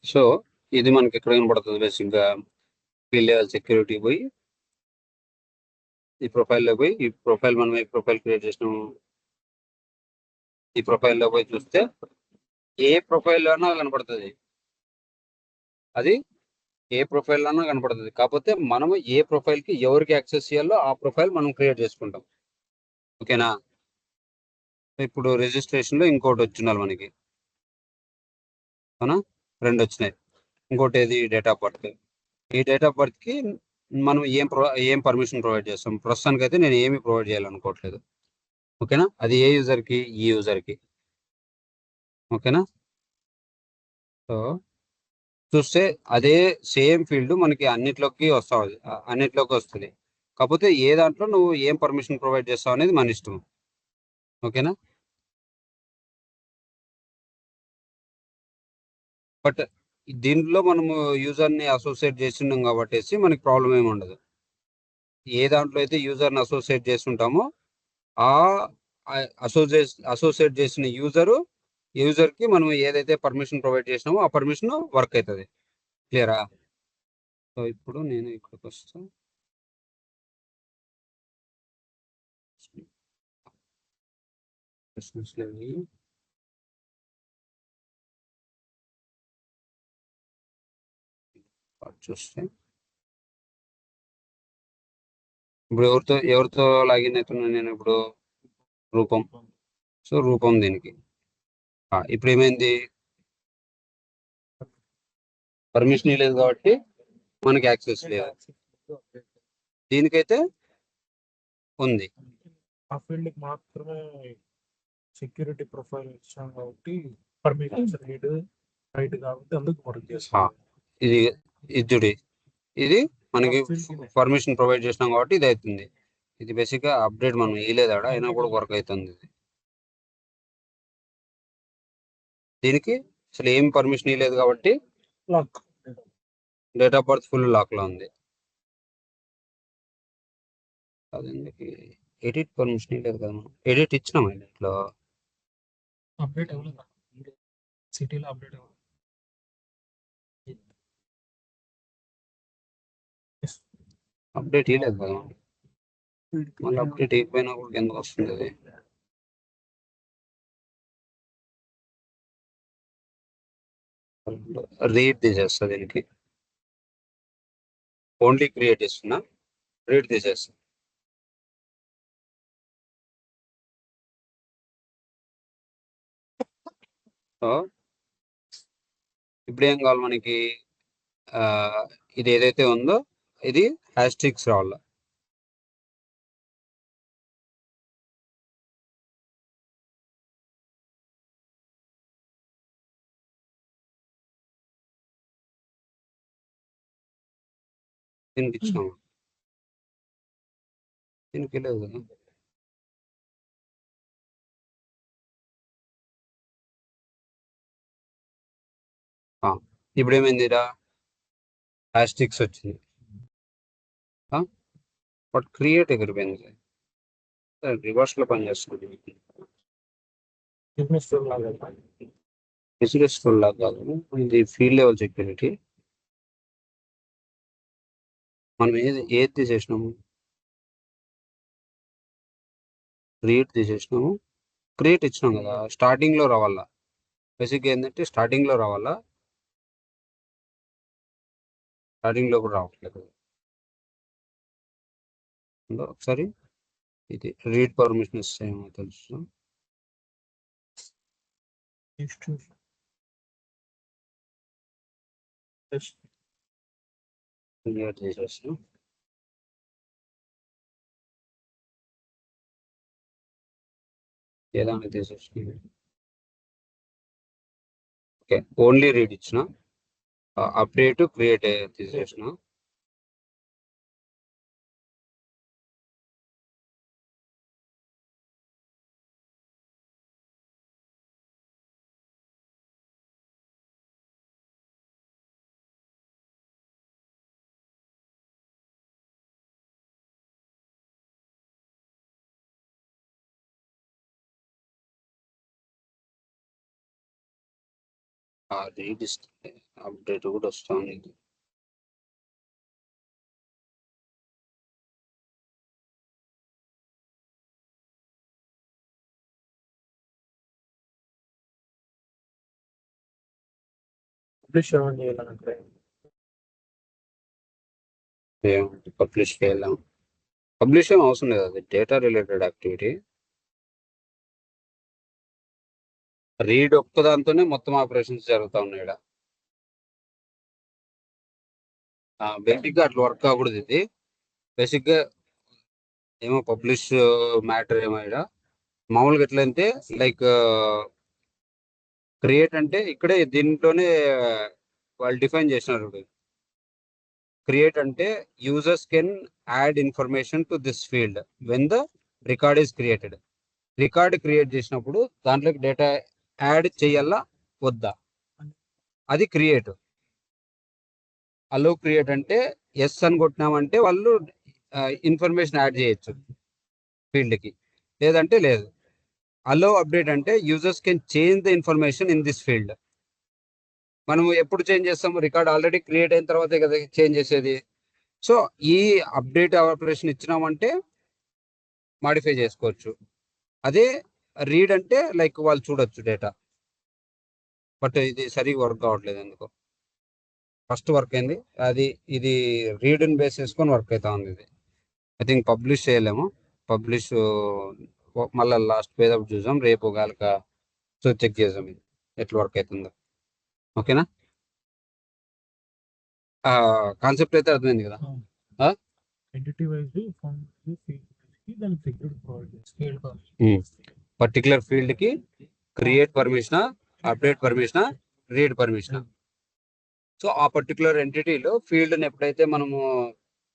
సో ఇది మనకి ఎక్కడ కనపడుతుంది, బేసిక్ గా ఫీల్డ్ లెవెల్ సెక్యూరిటీ పోయి ఈ ప్రొఫైల్లో పోయి ఈ ప్రొఫైల్ మనం ఏ ప్రొఫైల్ క్రియేట్ చేసినాము ఈ ప్రొఫైల్లో పోయి చూస్తే ఏ ప్రొఫైల్లోనో కనపడుతుంది, అది ఏ ప్రొఫైల్లోనో కనపడుతుంది. కాకపోతే మనము ఏ ప్రొఫైల్కి ఎవరికి యాక్సెస్ చేయాలో ఆ ప్రొఫైల్ మనం క్రియేట్ చేసుకుంటాం. ఓకేనా? ఇప్పుడు రిజిస్ట్రేషన్లో ఇంకోటి వచ్చిండాలి మనకి, అవునా? 2 వచ్చినాయి. ఇంకోటి ఏది, డేట్ ఆఫ్ బర్త్. ఈ డేట్ ఆఫ్ బర్త్కి మనం ఏం పర్మిషన్ ప్రొవైడ్ చేస్తాం? ప్రస్తుతానికి అయితే నేను ఏమి ప్రొవైడ్ చేయాలనుకోవట్లేదు. ఓకేనా? అది ఏ యూజర్కి? ఈ యూజర్కి. ఓకేనా? సో చూస్తే అదే సేమ్ ఫీల్డ్ మనకి అన్నిట్లోకి వస్తుంది. కాకపోతే ఏ దాంట్లో నువ్వు ఏం పర్మిషన్ ప్రొవైడ్ చేస్తావు అనేది మన ఇష్టం. ఓకేనా? బట్ దీంట్లో మనము యూజర్ని అసోసియేట్ చేస్తున్నాం కాబట్టి మనకి ప్రాబ్లం ఏమి ఉండదు. ఏ దాంట్లో అయితే యూజర్ని అసోసియేట్ చేస్తుంటామో ఆ అసోసియేట్ చేసిన యూజర్కి మనం ఏదైతే పర్మిషన్ ప్రొవైడ్ చేసినామో ఆ పర్మిషన్ వర్క్ అవుతుంది. క్లియరా? సో ఇప్పుడు నేను ఇక్కడికి వస్తాను. చూస్తే ఇప్పుడు ఎవరితో లాగిన్ అవుతున్నాను నేను ఇప్పుడు? రూపం. సో రూపం దీనికి. ఇప్పుడు ఏమైంది? పర్మిషన్ లేదు కాబట్టి మనకి యాక్సెస్ లేదు. దీనికైతే ఉంది. ఆ ఫీల్డ్ మాత్రమే సెక్యూరిటీ ప్రొఫైల్ ఇచ్చాం కాబట్టి పర్మిషన్స్ రీడ్ రైట్ కాబట్టి అందుకు వర్క్ చేస్తాం. ఇది ఇది ఇది మనకి పర్మిషన్ ప్రొవైడ్ చేసినాం కాబట్టి ఇది అవుతుంది. ఇది బేసిక్ గా అప్డేట్ మనం వేయలేదు ఆడ, అయినా కూడా వర్క్ అవుతుంది. ఇది దీనికి అసలు ఏం పర్మిషన్ ఇవ్వలేదు కాబట్టి lock date of birth full lock లో ఉంది. అదేందుకు ఎడిట్ పర్మిషన్ ఇవ్వలేదు కదా? మనం ఎడిట్ ఇచ్చినాం ఎడిట్లో. అప్డేట్ అవ్వలేదు, సిటీలో అప్డేట్ అవ్వలేదు. అప్డేట్ ఇవ్వలేదు కదా? మళ్ళీ అప్డేట్ ఇవ్వకపోయినా కూడా ఎందుకు వస్తుంది అది? రీడ్ తీసేస్తా దీనికి. ఓన్లీ క్రియేట్ ఇస్తున్నా, రీడ్ తీసేస్తా. సో ఇప్పుడు ఏం కావాలి మనకి? ఇది ఏదైతే ఉందో ఇది హ్యాస్ట్రిక్స్ రావాలి. దీనికి ఇచ్చినాము, దీనికి లేదు కదా? ఇప్పుడు ఏమైంది? హ్యాస్ట్రిక్స్ వచ్చింది, బట్ క్రియేట్ ఎగిరిపోయింది. రివర్స్ లో పనిచేస్తుంది. బిజినెస్ ఫుల్ లాగా కాదు, ఇది ఫీల్డ్ లెవెల్ సెక్యూరిటీ. మనం ఏది తీసేసినాము? క్రియేట్ తీసేసినాము, క్రియేట్ ఇచ్చినాం కదా. స్టార్టింగ్ లో రావాలా, బేసిక్గా ఏంటంటే స్టార్టింగ్ లో రావాలా, స్టార్టింగ్ లో కూడా రావట్లేదు. ఒకసారి ఇది రీడ్ పర్మిషన్ ఇస్తే ఏమో తెలుసు. క్రియేట్ చేసేసి ఏదాన్ని తీసేసి ఓకే, ఓన్లీ రీడ్ ఇచ్చిన, అప్డేట్ క్రియేట్ తీసేసిన. రీడ్ ఇస్తే అప్డేట్ కూడా వస్తుంది. పబ్లిష్ ఏమని చేయాలంటే పబ్లిష్ చేయాలి. పబ్లిష్ ఏం అవసరం లేదు, అది డేటా రిలేటెడ్ యాక్టివిటీ. రీడ్ ఒక్కదాంతోనే మొత్తం ఆపరేషన్స్ జరుగుతూ ఉన్నాయి ఇక్కడ. బేసిక్గా అట్లా వర్క్ కాకూడదు ఇది. బేసిక్గా ఏమో పబ్లిష్ మ్యాటర్ ఏమో ఇక్కడ మామూలుగా ఎట్లంటే లైక్ క్రియేట్ అంటే ఇక్కడే దీంట్లోనే వాళ్ళు డిఫైన్ చేసినారు. క్రియేట్ అంటే users can add information to this field when the record is created. Record create చేసినప్పుడు దాంట్లోకి డేటా యాడ్ చేయాలా వద్దా, అది క్రియేట్. అలో క్రియేట్ అంటే ఎస్ అని కొట్టినామంటే వాళ్ళు ఇన్ఫర్మేషన్ యాడ్ చేయొచ్చు ఫీల్డ్కి, లేదంటే లేదు. అలో అప్డేట్ అంటే users can change the information in this field. మనం ఎప్పుడు చేంజ్ చేస్తాము, రికార్డ్ ఆల్రెడీ క్రియేట్ అయిన తర్వాతే కదా చేంజ్ చేసేది. సో ఈ అప్డేట్ ఆపరేషన్ ఇచ్చినామంటే మాడిఫై చేసుకోవచ్చు. అదే రీడ్ అంటే లైక్ వాళ్ళు చూడొచ్చు డేటా. బట్ ఇది సరిగ్గా వర్క్ కావట్లేదు ఎందుకో. ఫస్ట్ వర్క్ అయింది అది, ఇది రీడ్ని బేస్ చేసుకొని వర్క్ అవుతా ఉంది. ఇది ఐ థింక్ పబ్లిష్ చేయలేము. పబ్లిష్ మళ్ళీ లాస్ట్ పేజ్ అప్పుడు చూసాం, రేపు గాలక సో చెక్ చేసాం ఇది ఎట్లా వర్క్ అవుతుందో. ఓకేనా, కాన్సెప్ట్ అయితే అర్థమైంది కదా. ఎంటిటీ వైజ్ దానికి సెక్యూరిటీ ప్రొవైడ్ పర్టికులర్ ఫీల్డ్ కి create permission, update permission, read permission. So ఆ పర్టికులర్ ఎంటిటీలో ఫీల్డ్ని ఎప్పుడైతే మనము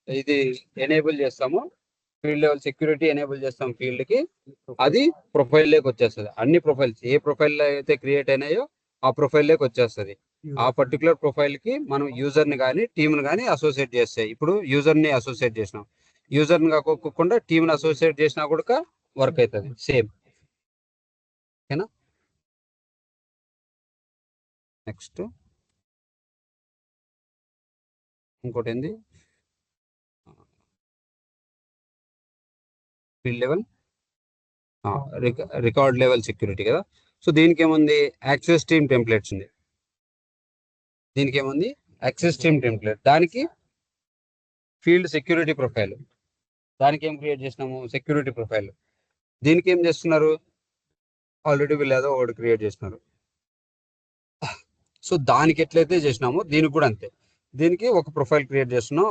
ఇది ఎనేబుల్ చేస్తామో, ఫీల్డ్ లెవెల్ సెక్యూరిటీ ఎనేబుల్ చేస్తాం ఫీల్డ్కి, అది ప్రొఫైల్లోకి వచ్చేస్తుంది. అన్ని ప్రొఫైల్స్ ఏ ప్రొఫైల్లో అయితే క్రియేట్ అయినాయో ఆ ప్రొఫైల్లోకి వచ్చేస్తుంది. ఆ పర్టికులర్ ప్రొఫైల్కి మనం యూజర్ని కానీ టీమ్ని కానీ అసోసియేట్ చేస్తాయి. ఇప్పుడు యూజర్ని అసోసియేట్ చేసినాం, యూజర్ని కాకోకుండా టీమ్ని అసోసియేట్ చేసినా కూడా వర్క్ అవుతుంది సేమ్. ఓకేనా, నెక్స్ట్ ఇంకోటి ఏంది, field level record level security కదా. సో దీనికి ఏముంది, యాక్సెస్ టీమ్ టెంప్లెట్స్ ఉంది. దీనికి ఏముంది, యాక్సెస్ టీమ్ టెంప్లెట్. దానికి ఫీల్డ్ సెక్యూరిటీ ప్రొఫైల్, దానికి ఏం క్రియేట్ చేసినాము, సెక్యూరిటీ ప్రొఫైల్. దీనికి ఏం చేస్తున్నారు, ఆల్రెడీ వీళ్ళు ఏదో ఒకటి క్రియేట్ చేస్తున్నారు. సో దానికి ఎట్లయితే చేసినామో దీనికి కూడా అంతే. దీనికి ఒక ప్రొఫైల్ క్రియేట్ చేస్తున్నాం,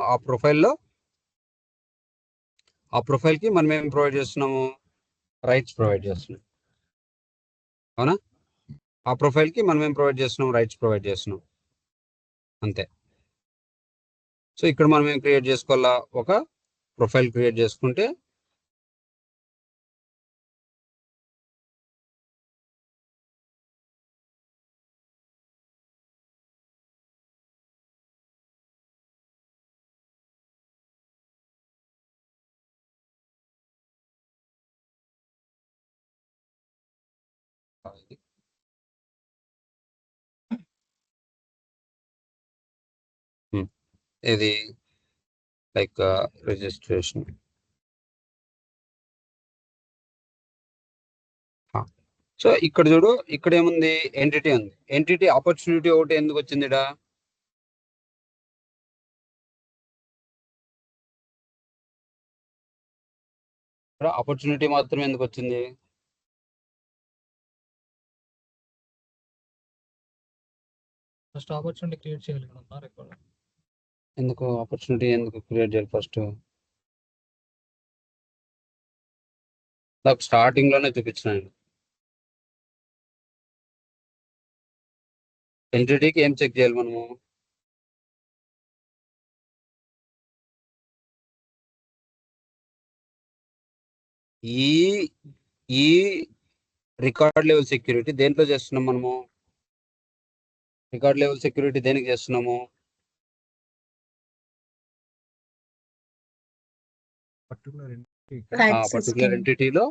ఆ ప్రొఫైల్కి మనం ఏం ప్రొవైడ్ చేస్తున్నాము, రైట్స్ ప్రొవైడ్ చేస్తున్నాం. అవునా, ఆ ప్రొఫైల్కి మనం ఏం ప్రొవైడ్ చేస్తున్నాం, రైట్స్ ప్రొవైడ్ చేస్తున్నాం అంతే. సో ఇక్కడ మనం ఏం క్రియేట్ చేసుకోవాలా, ఒక ప్రొఫైల్ క్రియేట్ చేసుకుంటే ఇది లైక్ రిజిస్ట్రేషన్. సో ఇక్కడ చూడు, ఇక్కడ ఏముంది, ఎంటిటీ ఉంది. ఎంటిటీ ఆపర్చునిటీ ఒకటి ఎందుకు వచ్చింది ఇక్కడ, ఆపర్చునిటీ మాత్రమే ఎందుకు వచ్చింది, ఫస్ట్ ఆపర్చునిటీ క్రియేట్ చేయాలి ఇక్కడ. ఎందుకు ఆపర్చునిటీ ఎందుకు క్రియేట్ చేయాలి, ఫస్ట్ నాకు స్టార్టింగ్ లోనే చూపించినాను. ఎంటిటీకి ఏం చెక్ చేయాలి మనము, ఈ రికార్డ్ లెవెల్ సెక్యూరిటీ దేంట్లో చేస్తున్నాం మనము, రికార్డ్ లెవెల్ సెక్యూరిటీ దేనికి చేస్తున్నాము, పర్టికులర్ ఎంటిటీలో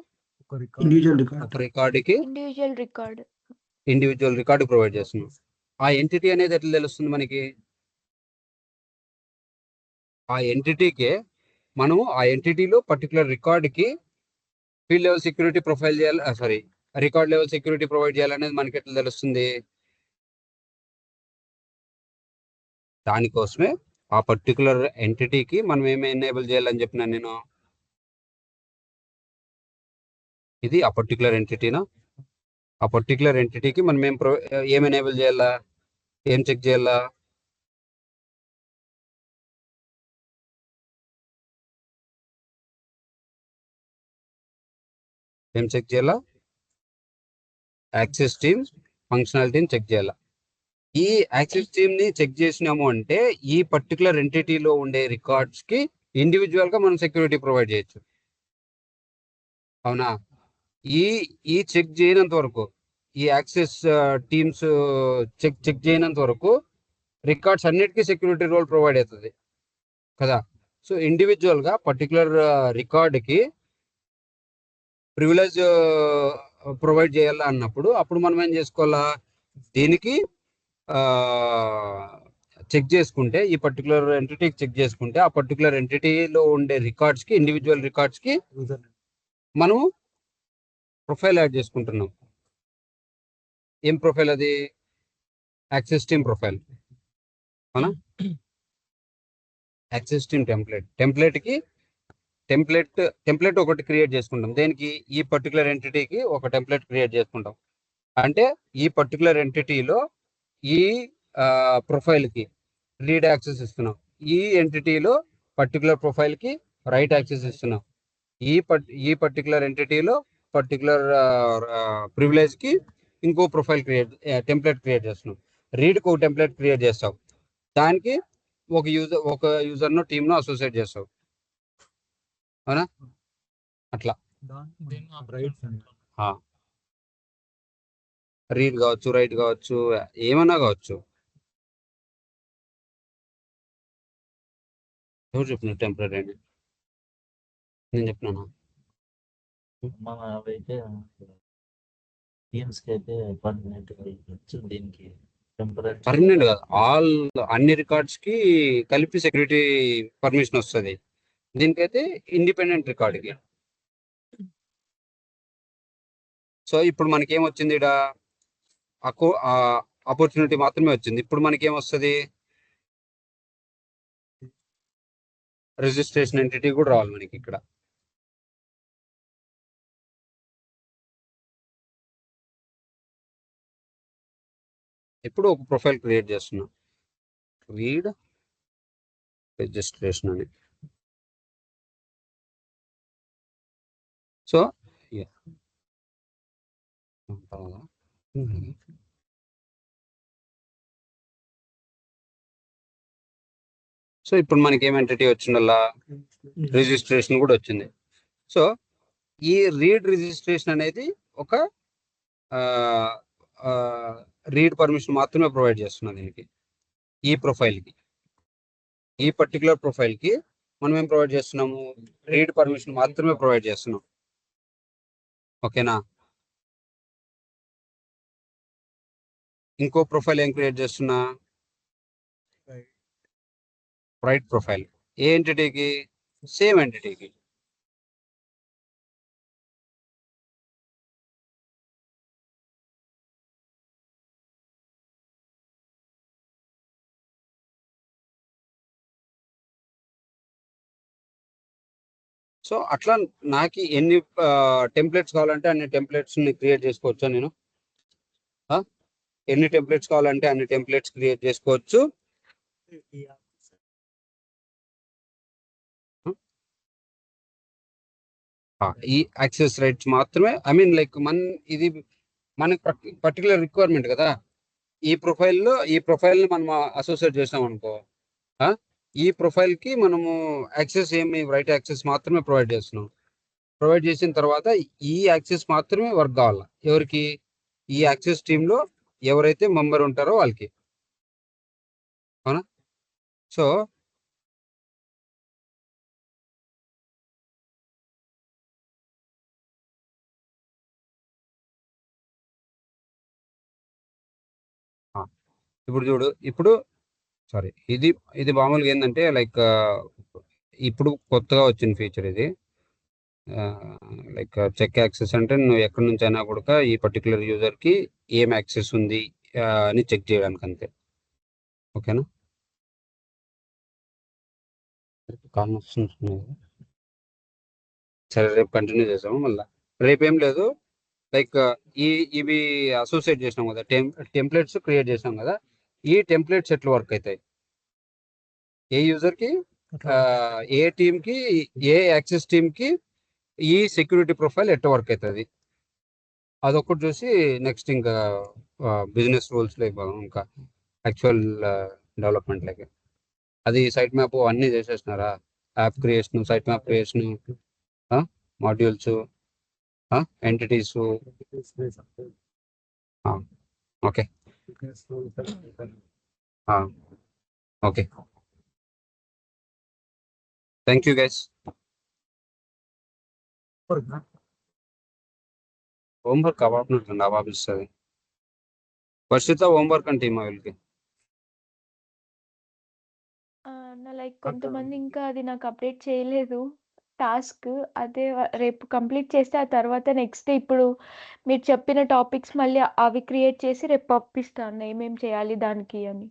ఒక రికార్డుకి ఇండివిజువల్ రికార్డు ప్రొవైడ్ చేస్తున్నాం. ఆ ఎంటిటీ అనేది ఎట్లా తెలుస్తుంది మనకి, ఆ ఎంటిటీకే మనము ఆ ఎంటిటీలో పర్టికులర్ రికార్డుకి ఫీల్డ్ లెవెల్ సెక్యూరిటీ ప్రొఫైల్ చేయాలి, sorry record level security provide చేయాలనేది మనకి ఎట్లా తెలుస్తుంది, దానికోసమే ఆ పర్టికులర్ ఎంటిటీకి మనం ఏమి ఎనేబుల్ చేయాలని చెప్పినా నేను, ఇది ఆ పర్టికులర్ ఎంటిటీనా, ఆ పర్టికులర్ ఎంటిటీకి మనం ఏం ఎనేబుల్ చేయాలా, ఏం చెక్ చేయాలా, ఏం చెక్ చేయాలా, యాక్సెస్ టీమ్ ఫంక్షనాలిటీని చెక్ చేయాలా. ఈ యాక్సెస్ టీమ్ ని చెక్ చేసినాము అంటే ఈ పర్టికులర్ ఎంటిటీలో ఉండే రికార్డ్స్ కి ఇండివిజువల్ గా మనం సెక్యూరిటీ ప్రొవైడ్ చేయొచ్చు. అవునా? ఈ ఈ చెక్ చేయనంత వరకు, ఈ యాక్సెస్ టీమ్స్ చెక్ చేయనంత వరకు రికార్డ్స్ అన్నిటికీ సెక్యూరిటీ రోల్ ప్రొవైడ్ అవుతుంది కదా. సో ఇండివిజువల్ గా పర్టికులర్ రికార్డ్కి ప్రివిలేజ్ ప్రొవైడ్ చేయాలా అన్నప్పుడు అప్పుడు మనం ఏం చేసుకోవాలా, దీనికి చెక్ చేసుకుంటే, ఈ పర్టికులర్ ఎంటిటీకి చెక్ చేసుకుంటే ఆ పర్టికులర్ ఎంటిటీలో ఉండే రికార్డ్స్కి, ఇండివిజువల్ రికార్డ్స్కి మనం ప్రొఫైల్ యాడ్ చేసుకుంటున్నాం. ఏం ప్రొఫైల్ అది? Access team profile. అవునా? యాక్సెస్ టీమ్ టెంప్లెట్కి టెంప్లెట్ ఒకటి క్రియేట్ చేసుకుంటాం. దేనికి? ఈ పర్టికులర్ ఎంటిటీకి ఒక టెంప్లెట్ క్రియేట్ చేసుకుంటాం. అంటే ఈ పర్టికులర్ ఎంటిటీలో ఈ ప్రొఫైల్కి రీడ్ యాక్సెస్ ఇస్తున్నాం, ఈ ఎంటిటీలో పర్టికులర్ ప్రొఫైల్కి రైట్ యాక్సెస్ ఇస్తున్నాం, ఈ పర్టికులర్ ఎంటిటీలో పర్టికులర్ ప్రివిలేజ్కి ఇంకో ప్రొఫైల్ టెంప్లెట్ క్రియేట్ చేస్తున్నాం. రీడ్కి ఒక టెంప్లెట్ క్రియేట్ చేస్తాం, దానికి ఒక యూజర్ను టీమ్ను అసోసియేట్ చేస్తాం. అవునా? అట్లా రీడ్ కావచ్చు, రైట్ కావచ్చు, ఏమన్నా కావచ్చు. ఎవరు చెప్పిన టెంపరీ అని? నేను చెప్పినాను. మన అవైతే టీమ్స్ కి అయితే పర్మనెంట్ దీనికి పర్మనెంట్ కాదు, అన్ని రికార్డ్స్ కి కలిపి సెక్యూరిటీ పర్మిషన్ వస్తుంది. దీనికైతే ఇండిపెండెంట్ రికార్డ్కి. సో ఇప్పుడు మనకేం వచ్చింది, ఇక్కడ ఆపర్చునిటీ మాత్రమే వచ్చింది. ఇప్పుడు మనకేం వస్తుంది, రిజిస్ట్రేషన్ ఎంటిటీ కూడా రావాలి మనకి ఇక్కడ. ఇప్పుడు ఒక ప్రొఫైల్ క్రియేట్ చేస్తున్నాం, రీడ్ రిజిస్ట్రేషన్ అని. సో సో ఇప్పుడు మనకి ఏం ఎంటిటీ వచ్చిందల్లా, రిజిస్ట్రేషన్ కూడా వచ్చింది. సో ఈ రీడ్ రిజిస్ట్రేషన్ అనేది ఒక రీడ్ పర్మిషన్ మాత్రమే ప్రొవైడ్ చేస్తున్నాం దీనికి. ఈ ప్రొఫైల్కి, ఈ పర్టికులర్ ప్రొఫైల్కి మనం ఏం ప్రొవైడ్ చేస్తున్నాము, రీడ్ పర్మిషన్ మాత్రమే ప్రొవైడ్ చేస్తున్నాం. ఓకేనా? ఇంకో ప్రొఫైల్ ఏం క్రియేట్ చేస్తున్నా, రైట్ ప్రొఫైల్. ఏ ఎంటిటీకి? సేమ్ ఎంటిటీకి. సో అట్లా నాకు ఎన్ని టెంప్లెట్స్ కావాలంటే అన్ని టెంప్లెట్స్ క్రియేట్ చేసుకోవచ్చా నేను? ఎన్ని టెంప్లెట్స్ కావాలంటే అన్ని టెంప్లెట్స్ క్రియేట్ చేసుకోవచ్చు. ఈ యాక్సెస్ రైట్స్ మాత్రమే, ఐ మీన్ లైక్ ఇది మనకి పర్టికులర్ రిక్వైర్మెంట్ కదా. ఈ ప్రొఫైల్ని మనం అసోసియేట్ చేసాం అనుకో, ఈ ప్రొఫైల్కి మనము యాక్సెస్ రైట్ యాక్సెస్ మాత్రమే ప్రొవైడ్ చేస్తున్నాం. ప్రొవైడ్ చేసిన తర్వాత ఈ యాక్సెస్ మాత్రమే వర్క్ కావాలి. ఎవరికి? ఈ యాక్సెస్ టీంలో ఎవరైతే మెంబర్ ఉంటారో వాళ్ళకి. అవునా? సో ఇప్పుడు చూడు, సారీ, ఇది మామూలుగా ఏంటంటే లైక్ ఇప్పుడు కొత్తగా వచ్చిన ఫీచర్ ఇది. లైక్ చెక్ యాక్సెస్ అంటే నువ్వు ఎక్కడి నుంచి అయినా కూడా ఈ పర్టికులర్ యూజర్కి ఏం యాక్సెస్ ఉంది అని చెక్ చేయడానికి అంతే. ఓకేనా? కాన్వర్సేషన్స్ ఉన్నాయి. సరే రేపు కంటిన్యూ చేసాము మళ్ళీ. రేపు ఏం లేదు, లైక్ ఇవి అసోసియేట్ చేసినాం కదా, టెంప్లెట్స్ క్రియేట్ చేసినాం కదా, ఈ టెంప్లెట్స్ ఎట్లా వర్క్ అవుతాయి, ఏ యూజర్కి, ఏ టీమ్కి, ఏ యాక్సెస్ టీమ్కి ఈ సెక్యూరిటీ ప్రొఫైల్ ఎట్లా వర్క్ అవుతుంది, అదొకటి చూసి నెక్స్ట్ ఇంకా బిజినెస్ రూల్స్లో ఇంకా యాక్చువల్ డెవలప్మెంట్లోకి. అది సైట్ మ్యాప్ అన్నీ చేసేసినారా, app creation, site map creation, modules, entities. Okay okay, thank you guys. Homework అవ్వనట్టుంది, అవాపిస్తుంది. వర్షిత హోంవర్క్ అంటే మా వీళ్ళకి లైక్ కొంతమంది ఇంకా అది నాకు అప్డేట్ చేయలేదు టాస్క్. అదే రేపు కంప్లీట్ చేస్తే ఆ తర్వాత నెక్స్ట్ ఇప్పుడు మీరు చెప్పిన టాపిక్స్ మళ్ళీ అవి క్రియేట్ చేసి రేపు పంపిస్తాను ఏమేమి చేయాలి దానికి అని.